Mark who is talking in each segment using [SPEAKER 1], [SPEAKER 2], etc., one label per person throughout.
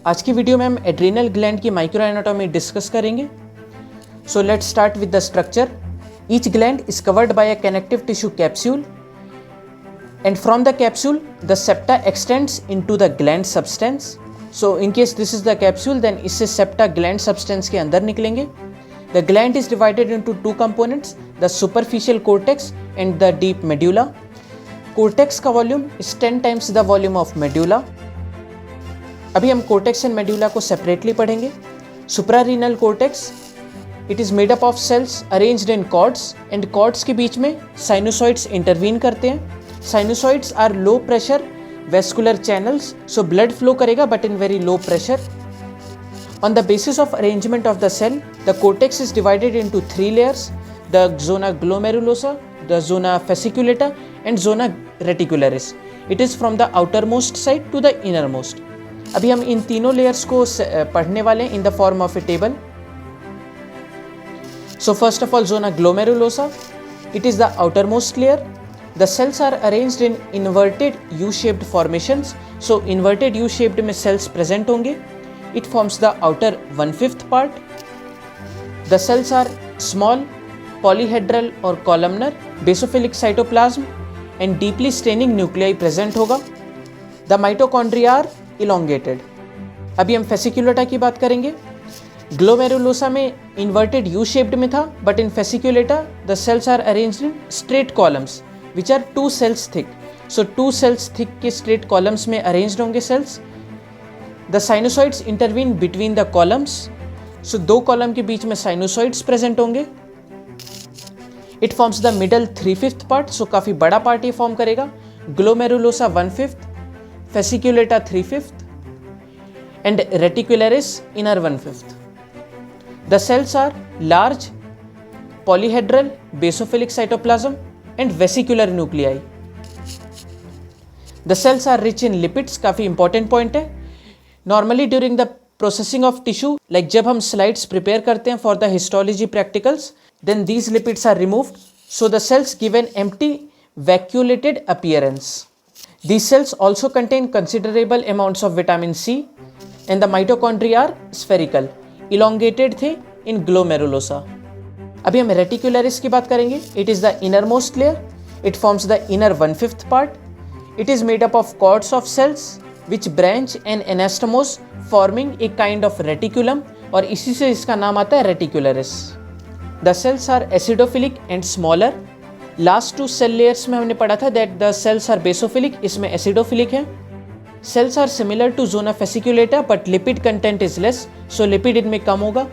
[SPEAKER 1] आज की वीडियो में हम एड्रीनल ग्लैंड की माइक्रो एनाटॉमी डिस्कस करेंगे। So let's start with the structure. Each gland is covered by a connective tissue capsule and from the capsule the septa extends into the gland substance. So in case this is the capsule, then इससे septa gland substance के अंदर निकलेंगे। The gland is divided into two components, the superficial cortex and the deep medulla. Cortex का volume is 10 times the volume of medulla. अभी हम cortex and medulla को separately पढ़ेंगे। Suprarenal cortex, it is made up of cells arranged in cords and cords के बीच में sinusoids intervene करते हैं। Sinusoids are low pressure vascular channels, so blood flow करेगा but in very low pressure. On the basis of arrangement of the cell, the cortex is divided into three layers: the zona glomerulosa, the zona fasciculata, and zona reticularis. It is from the outermost side to the innermost. अभी हम इन तीनों layers को पढ़ने वाले हैं in the form of a table. So first of all, zona glomerulosa, it is the outermost layer. The cells are arranged in inverted U-shaped formations. So inverted U-shaped में cells present होंगे. It forms the outer 1/5 part. The cells are small, polyhedral or columnar, basophilic cytoplasm and deeply staining nuclei present होगा. The mitochondria are elongated. अभी हम fasciculata की बात करेंगे। Glomerulosa में inverted U-shaped में था, but in fasciculata the cells are arranged in straight columns which are 2 cells thick. So 2 cells thick के straight columns में arranged होंगे cells. The sinusoids intervene between the columns. So 2 column के बीच में sinusoids present होंगे. It forms the middle 3/5 part. So काफ़ी बड़ा part ये form करेगा. Glomerulosa 1/5, fasciculata 3/5 and reticularis inner 1/5. The cells are large, polyhedral, basophilic cytoplasm and vesicular nuclei. The cells are rich in lipids. काफ़ी important point है। Normally during the processing of tissue, like जब हम slides prepare करते हैं for the histology practicals, then these lipids are removed, so the cells give an empty vacuolated appearance. These cells also contain considerable amounts of vitamin C and the mitochondria are spherical, elongated थे in glomerulosa. अभी हम reticularis की बात करेंगे। It is the innermost layer. It forms the inner 1/5 part. It is made up of cords of cells which branch and anastomose forming a kind of reticulum, और इसी से इसका नाम आता है reticularis. The cells are acidophilic and smaller. Last 2 cell layers में हमने पढ़ा था that the cells are basophilic, इसमें एसिडोफिलिक है. Cells are similar to zona fasciculata but lipid content is less, so lipid इनमें कम होगा.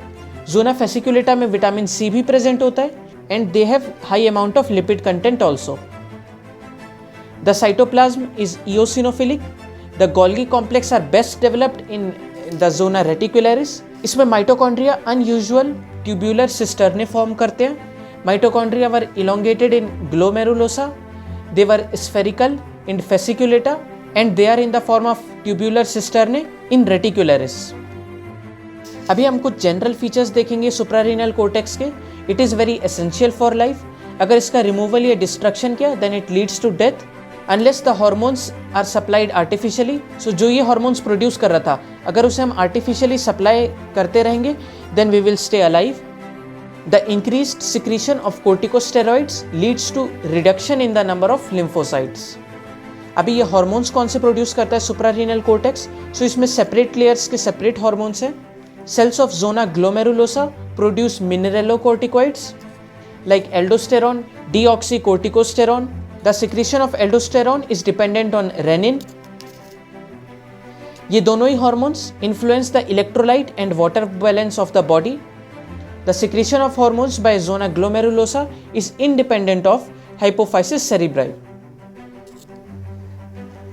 [SPEAKER 1] जोना फेसिकुलेटा में vitamin C भी प्रेजेंट होता है and they have high amount of lipid content also. The cytoplasm is eosinophilic. The Golgi complex are best developed in the zona reticularis. इसमें mitochondria unusual tubular cisternae form करते हैं. Mitochondria were elongated in glomerulosa, they were spherical in fasciculata and they are in the form of tubular cisternae in reticularis. अभी हम कुछ general features देखेंगे suprarenal cortex के. It is very essential for life. अगर इसका removal या destruction किया then it leads to death unless the hormones are supplied artificially. So जो ये हॉर्मोन्स प्रोड्यूस कर रहा था, अगर उसे हम आर्टिफिशियली सप्लाई करते रहेंगे then we will stay alive. The increased secretion of corticosteroids leads to reduction in the number of lymphocytes. अभी ये हॉर्मोन्स कौन से प्रोड्यूस करता है सुप्रारेनल कोर्टेक्स? सो इसमें सेपरेट लेयर्स के सेपरेट हॉर्मोन्स हैं. Cells of zona glomerulosa produce mineralocorticoids like aldosterone, deoxycorticosterone. The secretion of aldosterone is dependent on renin. ये दोनों ही hormones influence the electrolyte and water balance of the body. The secretion of hormones by zona glomerulosa is independent of hypophysis cerebri.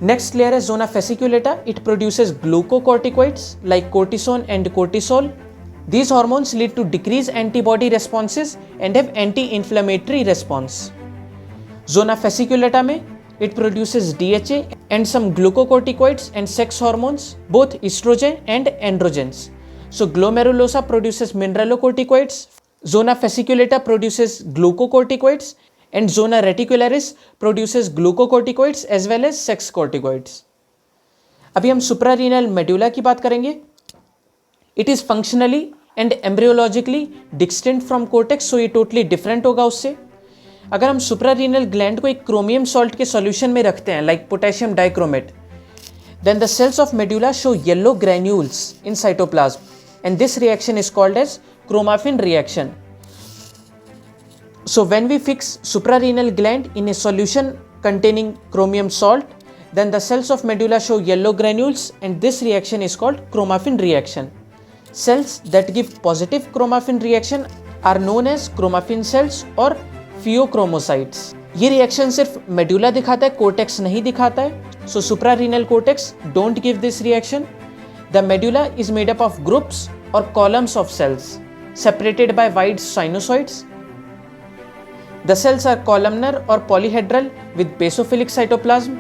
[SPEAKER 1] Next layer is zona fasciculata. It produces glucocorticoids like cortisone and cortisol. These hormones lead to decreased antibody responses and have anti-inflammatory response. Zona fasciculata में it produces DHA and some glucocorticoids and sex hormones, both estrogen and androgens. So glomerulosa produces mineralocorticoids. Zona fasciculata produces glucocorticoids. And zona reticularis produces glucocorticoids as well as sex corticoids. अभी हम सुप्रारेनल medulla की बात करेंगे. It is functionally and embryologically distinct from cortex, so ये totally different होगा उससे। अगर हम सुप्रारीनल ग्लैंड को एक क्रोमियम सॉल्ट के सॉल्यूशन में रखते हैं like potassium dichromate, then the cells of medulla show yellow granules in cytoplasm, and this reaction is called as chromaffin reaction. So when we fix suprarenal gland in a solution containing chromium salt, then the cells of medulla show yellow granules, and this reaction is called chromaffin reaction. Cells that give positive chromaffin reaction are known as chromaffin cells or pheochromocytes. ये reaction सिर्फ medulla दिखाता है, cortex नहीं दिखाता है। So suprarenal cortex don't give this reaction. The medulla is made up of groups or columns of cells separated by wide sinusoids. The cells are columnar or polyhedral with basophilic cytoplasm.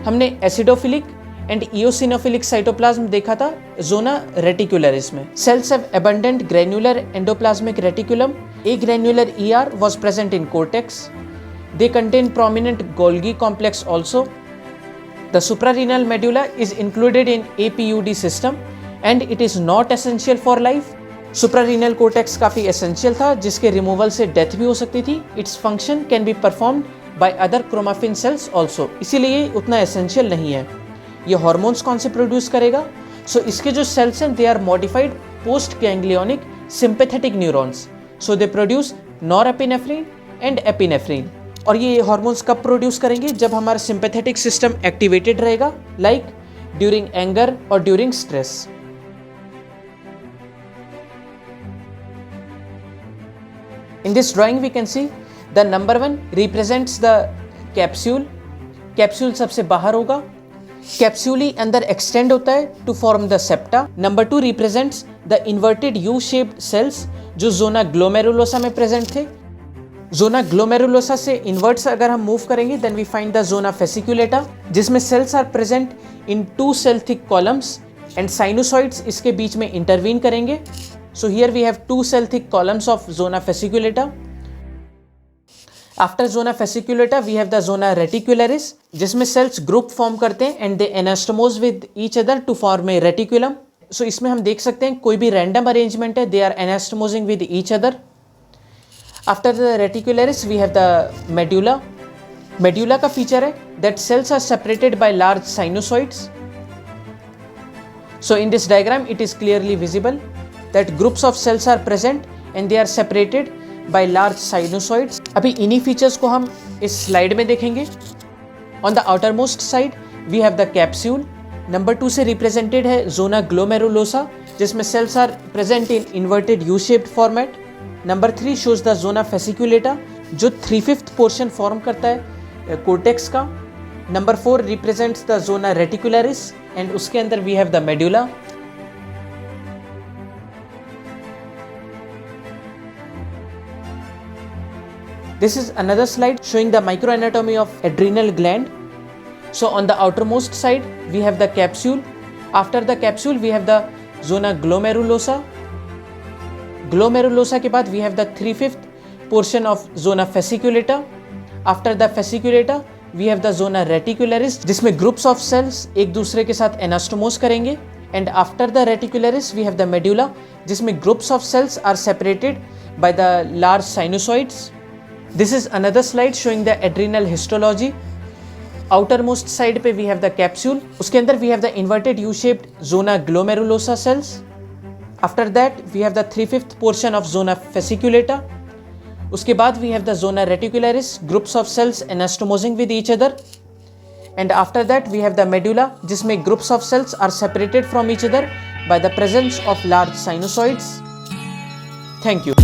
[SPEAKER 1] हमने acidophilic and eosinophilic cytoplasm देखा था zona reticularis में. Cells have abundant granular endoplasmic reticulum. A granular ER was present in cortex. They contain prominent Golgi complex also. The suprarenal medulla is included in APUD system and it is not essential for life. Suprarenal cortex काफ़ी essential था जिसके removal से death भी हो सकती थी. Its function can be performed by other chromaffin cells also. इसीलिए ये उतना essential नहीं है. ये hormones कौन से produce करेगा? So इसके जो cells हैं they are modified post ganglionic sympathetic neurons. So they produce norepinephrine and epinephrine. और ये हार्मोन्स कब प्रोड्यूस करेंगे? जब हमारा सिंपैथेटिक सिस्टम एक्टिवेटेड रहेगा, लाइक ड्यूरिंग एंगर और during stress. In this drawing we can see the number 1 represents the capsule. Capsule सबसे बाहर होगा, कैप्सूल ही अंदर एक्सटेंड होता है to form the septa. Number 2 represents the inverted U shaped cells जो जोना ग्लोमेरुलोसा में प्रेजेंट थे। जोना ग्लोमेरुलोसा से इनवर्ट्स अगर हम मूव करेंगे then we find the zona fasciculata जिसमें cells are present in 2 cell thick columns and sinusoids इसके बीच में इंटरवीन करेंगे। So here we have 2 cell thick columns of zona fasciculata. After zona fasciculata we have the zona reticularis जिसमें cells group form करते हैं and they anastomose with each other to form a reticulum. So इसमें हम देख सकते हैं कोई भी रैंडम अरेंजमेंट है, they are anastomosing with each other. After the reticularis we have the medulla. Medulla का फीचर है that cells are separated by large sinusoids. So in this diagram it is clearly visible that groups of cells are present and they are separated by large sinusoids. अभी इन्हीं features को हम इस slide में देखेंगे। On the outermost side we have the capsule. Number 2 से represented है zona glomerulosa जिसमें cells are present in inverted U shaped format. Number 3 shows the zona fasciculata जो 3/5 पोर्शन फॉर्म करता है कोर्टेक्स का। Number 4 represents the zona reticularis and उसके अंदर we have the medulla. This is another slide showing the microanatomy of adrenal gland. So on the outermost side we have the capsule. After the capsule we have the zona glomerulosa. Glomerulosa के बाद we have the 3/5 portion of zona fasciculata. After the fasciculata we have the zona reticularis जिसमें groups of cells एक दूसरे के साथ anastomose करेंगे and after the reticularis we have the medulla जिसमें groups of cells are separated by the large sinusoids. This is another slide showing the adrenal histology. Outermost side पे we have the capsule, उसके अंदर we have the inverted U-shaped zona glomerulosa cells. After that we have the 3/5 portion of zona fasciculata. उसके बाद we have the zona reticularis, groups of cells anastomosing with each other. And after that we have the medulla जिसमें groups of cells are separated from each other by the presence of large sinusoids. Thank you.